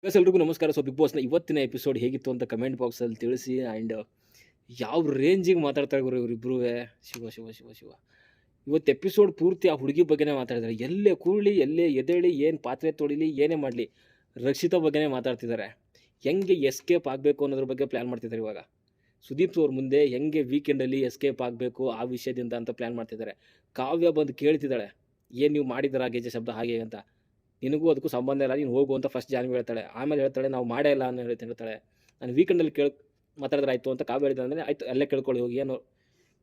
ಎಲ್ರಿಗೂ ನಮಸ್ಕಾರ. ಬಿಗ್ ಬಾಸ್ನ ಇವತ್ತಿನ ಎಪಿಸೋಡ್ ಹೇಗಿತ್ತು ಅಂತ ಕಮೆಂಟ್ ಬಾಕ್ಸಲ್ಲಿ ತಿಳಿಸಿ. ಆ್ಯಂಡ್ ಯಾವ ರೇಂಜಿಗೆ ಮಾತಾಡ್ತಾ ಇದ್ರು ಇವರಿಬ್ಬರೂ. ಶಿವ ಶಿವ ಶಿವ ಶಿವ. ಇವತ್ತು ಎಪಿಸೋಡ್ ಪೂರ್ತಿ ಆ ಹುಡುಗಿ ಬಗ್ಗೆನೇ ಮಾತಾಡಿದ್ದಾರೆ. ಎಲ್ಲೇ ಕೂರಲಿ, ಎಲ್ಲೇ ಎದ್ದೇಳಿ, ಏನು ಪಾತ್ರೆ ತೊಳಿಲಿ, ಏನೇ ಮಾಡಲಿ, ರಕ್ಷಿತಾ ಬಗ್ಗೆನೇ ಮಾತಾಡ್ತಿದ್ದಾರೆ. ಹೆಂಗೆ ಎಸ್ಕೇಪ್ ಆಗಬೇಕು ಅನ್ನೋದ್ರ ಬಗ್ಗೆ ಪ್ಲ್ಯಾನ್ ಮಾಡ್ತಿದ್ದಾರೆ ಇವಾಗ. ಸುದೀಪ್ ಅವ್ರ ಮುಂದೆ ಹೆಂಗೆ ವೀಕೆಂಡಲ್ಲಿ ಎಸ್ಕೇಪ್ ಆಗಬೇಕು ಆ ವಿಷಯದಿಂದ ಅಂತ ಪ್ಲ್ಯಾನ್ ಮಾಡ್ತಿದ್ದಾರೆ. ಕಾವ್ಯ ಬಂದು ಕೇಳ್ತಿದ್ದಾಳೆ, ಏನು ನೀವು ಮಾಡಿದ್ದೀರಾ ಗೆಜೆ ಶಬ್ದ ಹಾಗೆ ಅಂತ. ನಿನಗೂ ಅದಕ್ಕೂ ಸಂಬಂಧ ಇಲ್ಲ, ನೀನು ಹೋಗು ಅಂತ ಫಸ್ಟ್ ಜಾನ್ವಿ ಹೇಳ್ತಾಳೆ. ಆಮೇಲೆ ಹೇಳ್ತಾಳೆ ನಾವು ಮಾಡೇ ಇಲ್ಲ ಅನ್ನೋ ಹೇಳ್ತಾಳೆ. ನಾನು ವೀಕೆಂಡಲ್ಲಿ ಮಾತಾಡಿದ್ರೆ ಆಯಿತು ಅಂತ ಕಾವ್ಯ ಹೇಳಿದ ಅಂದರೆ ಆಯಿತು ಅಲ್ಲೇ ಕೇಳ್ಕೊಳ್ಳಿ ಹೋಗಿ. ಏನು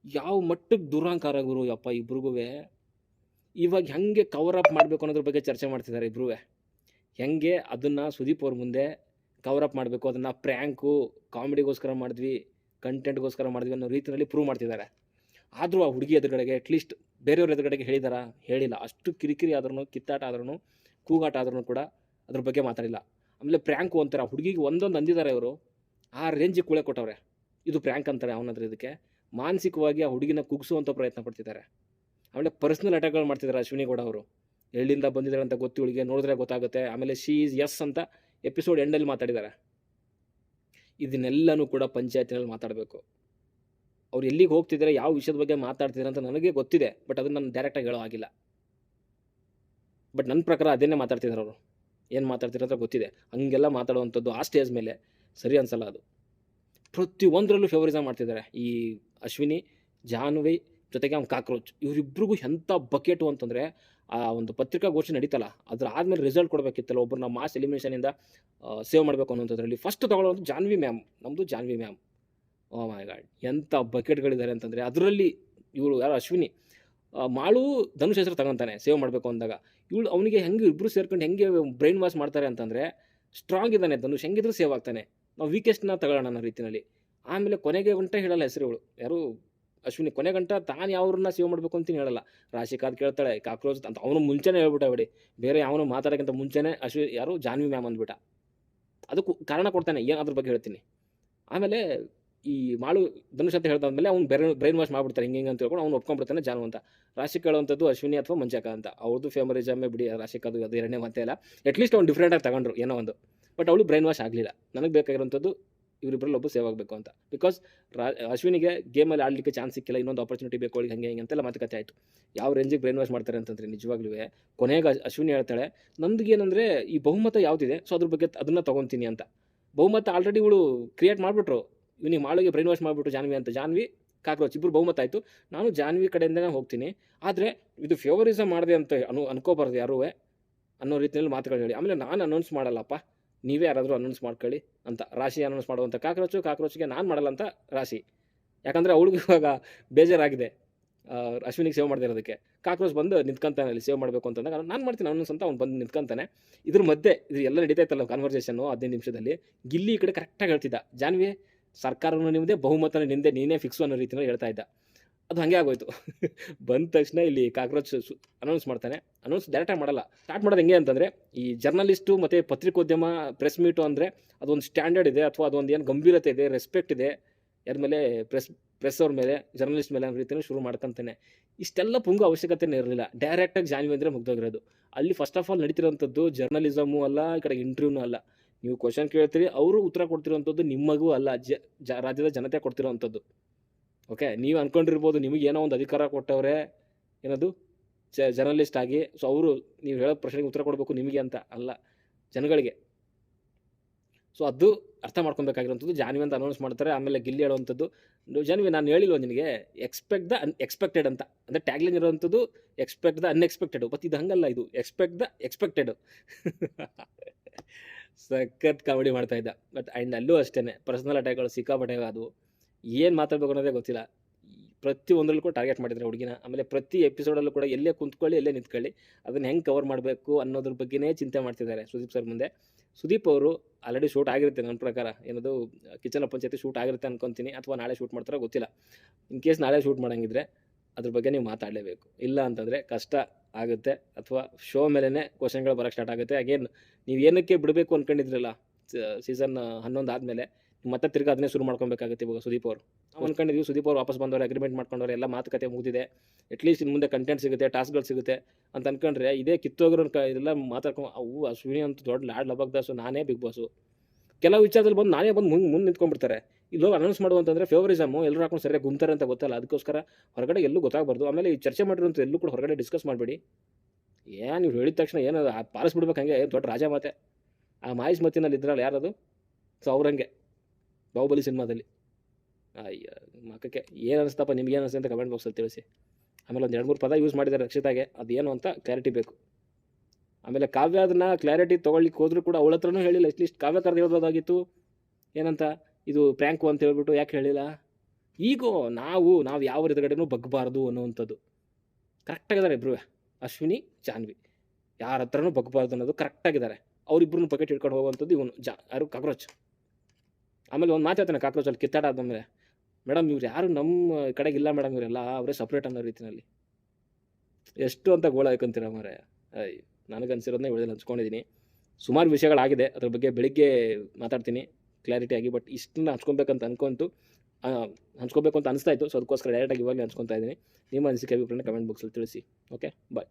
ಯಾವ ಮಟ್ಟಕ್ಕೆ ದುರಾಂಕಾರ ಗುರು ಯಪ್ಪ ಇಬ್ರಿಗೂ. ಇವಾಗ ಹೆಂಗೆ ಕವರ್ ಅಪ್ ಮಾಡಬೇಕು ಅನ್ನೋದ್ರ ಬಗ್ಗೆ ಚರ್ಚೆ ಮಾಡ್ತಿದ್ದಾರೆ ಇಬ್ರೂ. ಹೆಂಗೆ ಅದನ್ನು ಸುದೀಪ್ ಅವ್ರ ಮುಂದೆ ಕವರ್ ಅಪ್ ಮಾಡಬೇಕು, ಅದನ್ನು ಪ್ರ್ಯಾಂಕು ಕಾಮಿಡಿಗೋಸ್ಕರ ಮಾಡಿದ್ವಿ, ಕಂಟೆಂಟ್ಗೋಸ್ಕರ ಮಾಡಿದ್ವಿ ಅನ್ನೋ ರೀತಿಯಲ್ಲಿ ಪ್ರೂವ್ ಮಾಡ್ತಿದ್ದಾರೆ. ಆದರೂ ಆ ಹುಡುಗಿ ಎದುರುಗಡೆಗೆ ಅಟ್ಲೀಸ್ಟ್ ಬೇರೆಯವ್ರ ಎದುರುಗಡೆಗೆ ಹೇಳಿಲ್ಲ. ಅಷ್ಟು ಕಿರಿಕಿರಿ ಆದ್ರೂ, ಕಿತ್ತಾಟ ಆದ್ರೂ, ಕೂಗಾಟ ಆದ್ರೂ ಕೂಡ ಅದ್ರ ಬಗ್ಗೆ ಮಾತಾಡಿಲ್ಲ. ಆಮೇಲೆ ಪ್ರ್ಯಾಂಕು ಅಂತಾರೆ, ಆ ಹುಡುಗಿಗೆ ಒಂದೊಂದು ಅಂದಿದ್ದಾರೆ ಅವರು, ಆ ರೇಂಜಿಗೆ ಕೂಳೆ ಕೊಟ್ಟವ್ರೆ. ಇದು ಪ್ರ್ಯಾಂಕ್ ಅಂತಾರೆ ಅವನದ್ರ. ಇದಕ್ಕೆ ಮಾನಸಿಕವಾಗಿ ಆ ಹುಡುಗಿನ ಕುಗ್ಸುವಂಥ ಪ್ರಯತ್ನ ಪಡ್ತಿದ್ದಾರೆ. ಆಮೇಲೆ ಪರ್ಸ್ನಲ್ ಅಟ್ಯಾಕ್ಗಳು ಮಾಡ್ತಿದ್ದಾರೆ ಅಶ್ವಿನಿ ಗೌಡ ಅವರು. ಎಲ್ಲಿಂದ ಬಂದಿದ್ದಾರೆ ಅಂತ ಗೊತ್ತು ಇವಳಿಗೆ, ನೋಡಿದ್ರೆ ಗೊತ್ತಾಗುತ್ತೆ. ಆಮೇಲೆ ಶಿ ಈಸ್ ಎಸ್ ಅಂತ ಎಪಿಸೋಡ್ ಎಂಡಲ್ಲಿ ಮಾತಾಡಿದ್ದಾರೆ. ಇದನ್ನೆಲ್ಲನೂ ಕೂಡ ಪಂಚಾಯತಿನಲ್ಲಿ ಮಾತಾಡಬೇಕು. ಅವ್ರು ಎಲ್ಲಿಗೆ ಹೋಗ್ತಿದ್ದಾರೆ, ಯಾವ ವಿಷಯದ ಬಗ್ಗೆ ಮಾತಾಡ್ತಿದ್ದಾರೆ ಅಂತ ನನಗೆ ಗೊತ್ತಿದೆ, ಬಟ್ ಅದನ್ನು ನಾನು ಡೈರೆಕ್ಟಾಗಿ ಹೇಳೋ ಆಗಿಲ್ಲ. ಬಟ್ ನನ್ನ ಪ್ರಕಾರ ಅದೇನೇ ಮಾತಾಡ್ತಿದ್ದಾರೆ ಅವರು. ಏನು ಮಾತಾಡ್ತಿರೋ ಅಂತ ಗೊತ್ತಿದೆ. ಹಂಗೆಲ್ಲ ಮಾತಾಡುವಂಥದ್ದು ಆ ಸ್ಟೇಜ್ ಮೇಲೆ ಸರಿ ಅನ್ಸಲ್ಲ. ಅದು ಪ್ರತಿಯೊಂದರಲ್ಲೂ ಫೇವರಿಸಮ್ ಮಾಡ್ತಿದ್ದಾರೆ. ಈ ಅಶ್ವಿನಿ, ಜಾಹ್ನವಿ ಜೊತೆಗೆ ಅವ್ನು ಕಾಕ್ರೋಚ್, ಇವರಿಬ್ರಿಗೂ ಎಂಥ ಬಕೆಟು ಅಂತಂದರೆ, ಆ ಒಂದು ಪತ್ರಿಕಾಗೋಷ್ಠಿ ನಡೀತಲ್ಲ, ಅದ್ರ ಆದಮೇಲೆ ರಿಸಲ್ಟ್ ಕೊಡಬೇಕಿತ್ತಲ್ಲ, ಒಬ್ಬರನ್ನ ಮಾಸ್ ಎಲಿಮಿನೇಷನಿಂದ ಸೇವ್ ಮಾಡಬೇಕು ಅನ್ನೋಂಥದ್ರಲ್ಲಿ ಫಸ್ಟ್ ತೊಗೊಳ್ಳೋದು ಜಾಹ್ನವಿ ಮ್ಯಾಮ್. ನಮ್ಮದು ಜಾಹ್ನವಿ ಮ್ಯಾಮ್. ಓ ಮೈ ಗಾಡ್, ಎಂಥ ಬಕೆಟ್ಗಳಿದ್ದಾರೆ ಅಂತಂದರೆ. ಅದರಲ್ಲಿ ಇವಳು ಯಾರು ಅಶ್ವಿನಿ, ಮಾಳು ಧನುಷ್ ಹೆಸರು ತಗೊತಾನೆ ಸೇವ್ ಮಾಡಬೇಕು ಅಂದಾಗ. ಇವಳು ಅವನಿಗೆ ಹೆಂಗೆ ಇಬ್ಬರು ಸೇರ್ಕೊಂಡು ಹೆಂಗೆ ಬ್ರೈನ್ ವಾಶ್ ಮಾಡ್ತಾರೆ ಅಂತಂದರೆ, ಸ್ಟ್ರಾಂಗ್ ಇದ್ದಾನೆ ಧನುಷ್, ಹೆಂಗಿದ್ರು ಸೇವ್ ಆಗ್ತಾನೆ, ನಾವು ವೀಕೆಸ್ಟ್ನ ತಗೊಳ್ಳೋಣ ಅನ್ನೋ ರೀತಿಯಲ್ಲಿ. ಆಮೇಲೆ ಕೊನೆಗೆ ಗಂಟ ಹೇಳಲ್ಲ ಹೆಸರು ಇವಳು ಯಾರು ಅಶ್ವಿನಿ. ಕೊನೆ ಗಂಟ ತಾನು ಯಾವ್ರನ್ನ ಸೇವ್ ಮಾಡಬೇಕು ಅಂತೀನಿ ಹೇಳಲ್ಲ. ರಾಶಿಕಾದ್ ಕೇಳ್ತಾಳೆ, ಕಾಕ್ರೋಚ್ ಅಂತ ಅವನು ಮುಂಚೆನೇ ಹೇಳ್ಬಿಟ್ಟ ಬಿಡಿ, ಬೇರೆ ಅವನು ಮಾತಾಡೋಕ್ಕಿಂತ ಮುಂಚೆನೇ ಯಾರು ಜಾಹ್ನವಿ ಮ್ಯಾಮ್ ಅಂದ್ಬಿಟ್ಟ. ಅದಕ್ಕೂ ಕಾರಣ ಕೊಡ್ತಾನೆ, ಏನು ಅದ್ರ ಬಗ್ಗೆ ಹೇಳ್ತೀನಿ. ಆಮೇಲೆ ಈ ಮಾಳು ಧನುಷ್ ಅಂತ ಹೇಳ್ದಾದ್ಮೇಲೆ ಅವ್ನು ಬ್ರೈನ್ ವಾಶ್ ಮಾಡ್ಬಿಡ್ತಾರೆ ಹಿಂಗೆ ಅಂತ ಹೇಳ್ಕೊಂಡು ಅವ್ನು ಒಪ್ಕೊಂಡ್ಬಿಡ್ತಾನೆ ಜಾನು ಅಂತ. ರಾಶಿಕ್ ಹೇಳುವಂಥದ್ದು ಅಶ್ವಿನಿ ಅಥವಾ ಮಂಚಕ ಅಂತ. ಅವ್ರದ್ದು ಫೇಮರಿಸಮೇ ಬಿಡಿ, ರಾಶಿಕ್ ಅದು ಎರಡನೇ ಮತ್ತೆ ಇಲ್ಲ. ಅಟ್ಲೀಸ್ಟ್ ಅವ್ನು ಡಿಫ್ರೆಂಟಾಗಿ ತಗೊಂಡ್ರು ಏನೋ ಒಂದು. ಬಟ್ ಅವಳು ಬ್ರೈನ್ ವಾಶ್ ಆಗಲಿಲ್ಲ. ನನಗೆ ಬೇಕಾಗಿರೋಂಥದ್ದು ಇವರಿಬ್ಬರಲ್ಲಿ ಒಬ್ಬರು ಸೇವ್ ಆಗಬೇಕು ಅಂತ. ಬಿಕಾಸ್ ಅಶ್ವಿನಿಗೆ ಗೇಮಲ್ಲಿ ಆಡಲಿಕ್ಕೆ ಚಾನ್ಸ್ ಸಿಕ್ಕಿಲ್ಲ, ಇನ್ನೊಂದು ಆಪರ್ಚುನಿಟಿ ಬೇಕು ಅವಳಿಗೆ, ಹಂಗೆ ಅಂತೆಲ್ಲ ಮಾತುಕತೆ ಆಯಿತು. ಯಾವ ರೇಂಜಿಗೆ ಬ್ರೈನ್ ವಾಶ್ ಮಾಡ್ತಾರೆ ಅಂತಂದರೆ ನಿಜವಾಗ್ಲೂ ಕೊನೆಗೆ ಅಶ್ವಿನಿ ಹೇಳ್ತಾಳೆ, ನಂದಿಗೇನಂದರೆ ಈ ಬಹುಮತ ಯಾವುದಿದೆ ಸೊ ಅದ್ರ ಬಗ್ಗೆ ಅದನ್ನು ತೊಗೊತೀನಿ ಅಂತ. ಬಹುಮತ ಆಲ್ರೆಡಿ ಇವಳು ಕ್ರಿಯೇಟ್ ಮಾಡಿಬಿಟ್ರು. ಇವನಿಗೆ ಮಾಳಿಗೆ ಬ್ರೈನ್ ವಾಶ್ ಮಾಡಿಬಿಟ್ಟು ಜಾನ್ವಿ ಅಂತ. ಜಾನ್ವಿ ಕಾಕ್ರೋಚ್ ಇಬ್ಬರು ಬಹುಮತ ಆಯಿತು. ನಾನು ಜಾನ್ವಿ ಕಡೆಯಿಂದನೇ ಹೋಗ್ತೀನಿ, ಆದರೆ ಇದು ಫೇವರಿಸಮ್ ಮಾಡಿದೆ ಅಂತ ಅನ್ಕೋಬಾರ್ದು ಯಾರೂ ಅನ್ನೋ ರೀತಿಯಲ್ಲಿ ಮಾತುಗಳು ಹೇಳಿ. ಆಮೇಲೆ ನಾನು ಅನೌನ್ಸ್ ಮಾಡಲ್ಲಪ್ಪ, ನೀವೇ ಯಾರಾದರೂ ಅನೌನ್ಸ್ ಮಾಡ್ಕೊಳ್ಳಿ ಅಂತ ರಾಶಿ ಅನೌನ್ಸ್ ಮಾಡುವಂಥ. ಕಾಕ್ರೋಚ್ಗೆ ನಾನು ಮಾಡಲ್ಲ ಅಂತ ರಾಶಿ. ಯಾಕಂದರೆ ಅವಳಿಗೆ ಇವಾಗ ಬೇಜಾರಾಗಿದೆ ಅಶ್ವಿನಿಗೆ ಸೇವ್ ಮಾಡದೇ ಇರೋದಕ್ಕೆ. ಕಾಕ್ರೋಚ್ ಬಂದು ನಿಂತ್ಕೊಂತಾನೆ ಅಲ್ಲಿ ಸೇವ್ ಮಾಡಬೇಕು ಅಂತಂದಾಗ ನಾನು ಮಾಡ್ತೀನಿ ಅನೌನ್ಸ್ ಅಂತ ಅವ್ನು ಬಂದು ನಿಂತ್ಕೊಂತಾನೆ. ಇದ್ರ ಮಧ್ಯೆ ಇದು ಎಲ್ಲ ನಡೀತಾಯಿತ್ತಲ್ಲ ಕಾನ್ವರ್ಸೇಷನ್ನು 15 ನಿಮಿಷದಲ್ಲಿ. ಗಿಲ್ಲಿ ಈ ಕಡೆ ಕರೆಕ್ಟಾಗಿ ಹೇಳ್ತಿದ್ದ, ಜಾನ್ವಿ ಸರ್ಕಾರನೂ ನಿಮ್ಮದೇ, ಬಹುಮತನ ನಿಂದೆ, ನೀನೇ ಫಿಕ್ಸು ಅನ್ನೋ ರೀತಿಯಲ್ಲಿ ಹೇಳ್ತಾ ಇದ್ದ. ಅದು ಹಾಗೆ ಆಗೋಯ್ತು. ಬಂದ ತಕ್ಷಣ ಇಲ್ಲಿ ಕಾಕ್ರೋಚ್ ಅನೌನ್ಸ್ ಮಾಡ್ತಾನೆ. ಅನೌನ್ಸ್ ಡೈರೆಕ್ಟಾಗಿ ಮಾಡಲ್ಲ. ಸ್ಟಾರ್ಟ್ ಮಾಡೋದು ಹೆಂಗೆ ಅಂತಂದರೆ, ಈ ಜರ್ನಲಿಸ್ಟು ಮತ್ತು ಪತ್ರಿಕೋದ್ಯಮ ಪ್ರೆಸ್ ಮೀಟು ಅಂದರೆ ಅದೊಂದು ಸ್ಟ್ಯಾಂಡರ್ಡ್ ಇದೆ, ಅಥವಾ ಅದೊಂದು ಏನು ಗಂಭೀರತೆ ಇದೆ, ರೆಸ್ಪೆಕ್ಟ್ ಇದೆ ಯಾರ ಮೇಲೆ, ಪ್ರೆಸ್ ಅವ್ರ ಮೇಲೆ, ಜರ್ನಲಿಸ್ಟ್ ಮೇಲೆ ಅನ್ನೋ ರೀತಿಯಲ್ಲಿ ಶುರು ಮಾಡ್ಕೊತಾನೆ. ಇಷ್ಟೆಲ್ಲ ಪುಂಗು ಅವಶ್ಯಕತೆನೇ ಇರಲಿಲ್ಲ. ಡೈರೆಕ್ಟಾಗಿ ಜಾನ್ವಿ ಅಂದರೆ ಮುಗ್ದೋಗಿರೋದು. ಅಲ್ಲಿ ಫಸ್ಟ್ ಆಫ್ ಆಲ್ ನಡೀತಿರೋಂಥದ್ದು ಜರ್ನಲಿಸಮು ಅಲ್ಲ, ಈ ಕಡೆ ಇಂಟರ್ವ್ಯೂನೂ ಅಲ್ಲ. ನೀವು ಕ್ವಶನ್ ಕೇಳ್ತೀರಿ, ಅವರು ಉತ್ತರ ಕೊಡ್ತಿರೋವಂಥದ್ದು ನಿಮಗೂ ಅಲ್ಲ, ರಾಜ್ಯದ ಜನತೆ ಕೊಡ್ತಿರೋವಂಥದ್ದು. ಓಕೆ, ನೀವು ಅಂದ್ಕೊಂಡಿರ್ಬೋದು ನಿಮಗೆ ಏನೋ ಒಂದು ಅಧಿಕಾರ ಕೊಟ್ಟವ್ರೆ ಏನದು ಜರ್ನಲಿಸ್ಟ್ ಆಗಿ, ಸೊ ಅವರು ನೀವು ಹೇಳೋ ಪ್ರಶ್ನೆಗೆ ಉತ್ತರ ಕೊಡಬೇಕು ನಿಮಗೆ ಅಂತ ಅಲ್ಲ, ಜನಗಳಿಗೆ. ಸೊ ಅದು ಅರ್ಥ ಮಾಡ್ಕೊಬೇಕಾಗಿರೋಂಥದ್ದು. ಜಾನ್ವಿ ಅಂತ ಅನೌನ್ಸ್ ಮಾಡ್ತಾರೆ. ಆಮೇಲೆ ಗಿಲ್ಲಿ ಹೇಳುವಂಥದ್ದು, ಜಾನ್ವಿ ನಾನು ಹೇಳಿಲ್ವ ನಿನಗೆ, ಎಕ್ಸ್ಪೆಕ್ಟ್ ದ ಅನ್ಎಕ್ಸ್ಪೆಕ್ಟೆಡ್ ಅಂತ. ಅಂದರೆ tagline ಇರೋವಂಥದ್ದು expect the unexpected. But ಇದು ಹಂಗಲ್ಲ, ಇದು ಎಕ್ಸ್ಪೆಕ್ಟ್ ದ ಎಕ್ಸ್ಪೆಕ್ಟೆಡು. ಸಖತ್ ಕಾಮಿಡಿ ಮಾಡ್ತಾ ಇದ್ದ. ಬಟ್ ಆ್ಯಂಡ್ ಅಲ್ಲೂ ಅಷ್ಟೇ ಪರ್ಸ್ನಲ್ ಅಟ್ಯಾಕ್ಗಳು ಸಿಕ್ಕಾಪಟ್ಟೆ. ಅದು ಏನು ಮಾತಾಡಬೇಕು ಅನ್ನೋದೇ ಗೊತ್ತಿಲ್ಲ. ಪ್ರತಿಯೊಂದರಲ್ಲೂ ಕೂಡ ಟಾರ್ಗೆಟ್ ಮಾಡಿದ್ದಾರೆ ಹುಡುಗಿನ. ಆಮೇಲೆ ಪ್ರತಿ ಎಪಿಸೋಡಲ್ಲೂ ಕೂಡ ಎಲ್ಲೇ ಕುಂತ್ಕೊಳ್ಳಿ, ಎಲ್ಲೇ ನಿಂತ್ಕೊಳ್ಳಿ, ಅದನ್ನು ಹೆಂಗೆ ಕವರ್ ಮಾಡಬೇಕು ಅನ್ನೋದ್ರ ಬಗ್ಗೆನೇ ಚಿಂತೆ ಮಾಡ್ತಿದ್ದಾರೆ ಸುದೀಪ್ ಸರ್ ಮುಂದೆ. ಸುದೀಪ್ ಅವರು ಆಲ್ರೆಡಿ ಶೂಟ್ ಆಗಿರುತ್ತೆ ನನ್ನ ಪ್ರಕಾರ, ಏನದು ಕಿಚನ್ ಪಂಚಾಯತಿ ಶೂಟ್ ಆಗಿರುತ್ತೆ ಅನ್ಕೊತೀನಿ, ಅಥವಾ ನಾಳೆ ಶೂಟ್ ಮಾಡ್ತಾರೋ ಗೊತ್ತಿಲ್ಲ. ಇನ್ ಕೇಸ್ ನಾಳೆ ಶೂಟ್ ಮಾಡೋಂಗಿದ್ರೆ ಅದ್ರ ಬಗ್ಗೆ ನೀವು ಮಾತಾಡಲೇಬೇಕು. ಇಲ್ಲ ಅಂತಂದರೆ ಕಷ್ಟ ಆಗುತ್ತೆ, ಅಥವಾ ಶೋ ಮೇಲೇ ಕ್ವಶನ್ಗಳು ಬರೋಕ್ಕೆ ಸ್ಟಾರ್ಟ್ ಆಗುತ್ತೆ. ಅಗೇನ್ ನೀವು ಏನಕ್ಕೆ ಬಿಡಬೇಕು ಅಂದ್ಕೊಂಡಿದ್ರಲ್ಲ ಸೀಸನ್ 11 ಆದಮೇಲೆ, ಮತ್ತೆ ತಿರ್ಗಿ ಅದನ್ನೇ ಶುರು ಮಾಡ್ಕೊಬೇಕಾಗುತ್ತೆ ಇವಾಗ ಸುದೀಪ್ ಅವರು. ನಾವು ಅಂದ್ಕೊಂಡಿದ್ವಿ ಸುದೀಪ್ ಅವರು ವಾಪಸ್ ಬಂದವ್ರೆ, ಅಗ್ರಿಮೆಂಟ್ ಮಾಡ್ಕೊಂಡವ್ರೆ, ಎಲ್ಲ ಮಾತುಕತೆ ಮುಗಿದಿದೆ, ಅಟ್ಲೀಸ್ಟ್ ಇನ್ನು ಮುಂದೆ ಕಂಟೆಂಟ್ ಸಿಗುತ್ತೆ, ಟಾಸ್ಕ್ಗಳು ಸಿಗುತ್ತೆ ಅಂತ ಅನ್ಕೊಂಡ್ರೆ ಇದೇ ಕಿತ್ತೋಗಿರೋ ಇದೆಲ್ಲ ಮಾತಾಡ್ಕೊಂಡು ಅವು ಅಶ್ವಿನಿ ಅಂತ ದೊಡ್ಡ ಲಾಡ್ ಲಬಕ್ ದಾಸು, ನಾನೇ ಬಿಗ್ ಬಾಸು. ಕೆಲವು ವಿಚಾರದಲ್ಲಿ ಬಂದು ನಾನೇ ಬಂದು ಮುಂದೆ ನಿಂತ್ಕೊಂಡ್ಬಿಡ್ತಾರೆ. ಇಲ್ಲಿ ಹೋಗಿ ಅನೌನ್ಸ್ ಮಾಡುವಂತಂದರೆ ಫೇವರಿಸಮು ಎಲ್ಲರೂ ಹಾಕೊಂಡು ಸರಿಯಾಗಿ ಗುಂತಾರೆ ಅಂತ ಗೊತ್ತಲ್ಲ, ಅದಕ್ಕೋಸ್ಕರ ಹೊರಗಡೆ ಎಲ್ಲೂ ಗೊತ್ತಾಗಬಾರ್ದು. ಆಮೇಲೆ ಈ ಚರ್ಚೆ ಮಾಡಿರೋಂಥ ಎಲ್ಲೂ ಕೂಡ ಹೊರಗಡೆ ಡಿಸ್ಕಸ್ ಮಾಡಬೇಡಿ. ಏನು ನೀವು ಹೇಳಿದ ತಕ್ಷಣ ಏನು ಪಾಲಿಸ್ಬಿಡ್ಬೇಕು, ಹಂಗೆ ದೊಡ್ಡ ರಾಜ ಮಾತೆ. ಆ ಮಾಯಿಸ್ ಮತ್ತಿನಲ್ಲಿ ಇದ್ರಲ್ಲ ಯಾರದು, ಸೊ ಅವ್ರಂಗೆ ಬಾಹುಬಲಿ ಸಿನಿಮಾದಲ್ಲಿ. ಅಯ್ಯ ಮಕ್ಕಕ್ಕೆ ಏನು ಅನಿಸ್ತಪ್ಪ, ನಿಮ್ಗೆ ಏನು ಅನಿಸುತ್ತೆ ಅಂತ ಕಮೆಂಟ್ ಬಾಕ್ಸಲ್ಲಿ ತಿಳಿಸಿ. ಆಮೇಲೆ ಒಂದು 2-3 ಪದ ಯೂಸ್ ಮಾಡಿದ್ದಾರೆ ರಕ್ಷಿತಾಗೆ, ಅದೇನು ಅಂತ ಕ್ಲಾರಿಟಿ ಬೇಕು. ಆಮೇಲೆ ಕಾವ್ಯ ಅದನ್ನು ಕ್ಲಾರಿಟಿ ತೊಗೊಳ್ಲಿಕ್ಕೆ ಹೋದರೂ ಕೂಡ ಅವಳ ಹತ್ರನೂ ಹೇಳಿಲ್ಲ. ಅಟ್ಲೀಸ್ಟ್ ಕಾವ್ಯ ಕರೆದು ಹೇಳ್ಬೋದಾಗಿತ್ತು, ಏನಂತ ಇದು ಪ್ರ್ಯಾಂಕು ಅಂತ ಹೇಳ್ಬಿಟ್ಟು ಯಾಕೆ ಹೇಳಿಲ್ಲ. ಈಗೋ ನಾವು ಯಾವ ಎದುರುಗಡೆನೂ ಬಗ್ಗಬಾರ್ದು ಅನ್ನುವಂಥದ್ದು. ಕರೆಕ್ಟಾಗಿದ್ದಾರೆ ಇಬ್ಬರು, ಅಶ್ವಿನಿ ಜಾನ್ವಿ, ಯಾರ ಹತ್ರನೂ ಬಗ್ಗಬಾರ್ದು ಅನ್ನೋದು ಕರೆಕ್ಟಾಗಿದ್ದಾರೆ. ಅವರಿಬ್ಬರನ್ನು ಪಕೆಟ್ ಹಿಡ್ಕೊಂಡು ಹೋಗುವಂಥದ್ದು ಇವನು ಯಾರು ಕಾಕ್ರೋಚ್. ಆಮೇಲೆ ಒಂದು ಮಾತಾಡ್ತಾನೆ ಕಾಕ್ರೋಚಲ್ಲಿ ಕಿತ್ತಾಡಾದ್ಮೇಲೆ, ಮೇಡಮ್ ಇವ್ರು ಯಾರು ನಮ್ಮ ಕಡೆಗೆ ಇಲ್ಲ ಮೇಡಮ್, ಇವರೆಲ್ಲ ಅವರೇ ಸಪ್ರೇಟ್ ಅನ್ನೋ ರೀತಿಯಲ್ಲಿ. ಎಷ್ಟು ಅಂತ ಗೋಳ ಹಾಕೊಂತೀರ ಮಾರೆ. ಅಯ್ಯ ನನಗನ್ಸಿರೋದನ್ನ ಇವಳಲ್ಲಿ ಹಂಚ್ಕೊಂಡಿದ್ದೀನಿ. ಸುಮಾರು ವಿಷಯಗಳಾಗಿದೆ, ಅದ್ರ ಬಗ್ಗೆ ಬೆಳಿಗ್ಗೆ ಮಾತಾಡ್ತೀನಿ ಕ್ಲಾರಿಟಿ ಆಗಿ. ಬಟ್ ಇಷ್ಟನ್ನ ಹಂಚ್ಕೊಬೇಕಂತ ಹಂಚ್ಕೋಬೇಕು ಅಂತ ಅನಿಸ್ತಾ ಇತ್ತು. ಸೊ ಅದಕ್ಕೋಸ್ಕರ ಡೈರೆಕ್ಟಾಗಿ ಇವಾಗಲೇ ಹಂಚ್ಕೊತಾ ಇದ್ದೀನಿ. ನಿಮ್ಮ ಅನಿಸಿಕೆ ಅಭಿಪ್ರಾಯನ ಕಮೆಂಟ್ ಬಾಕ್ಸಲ್ಲಿ ತಿಳಿಸಿ. ಓಕೆ, ಬಾಯ್.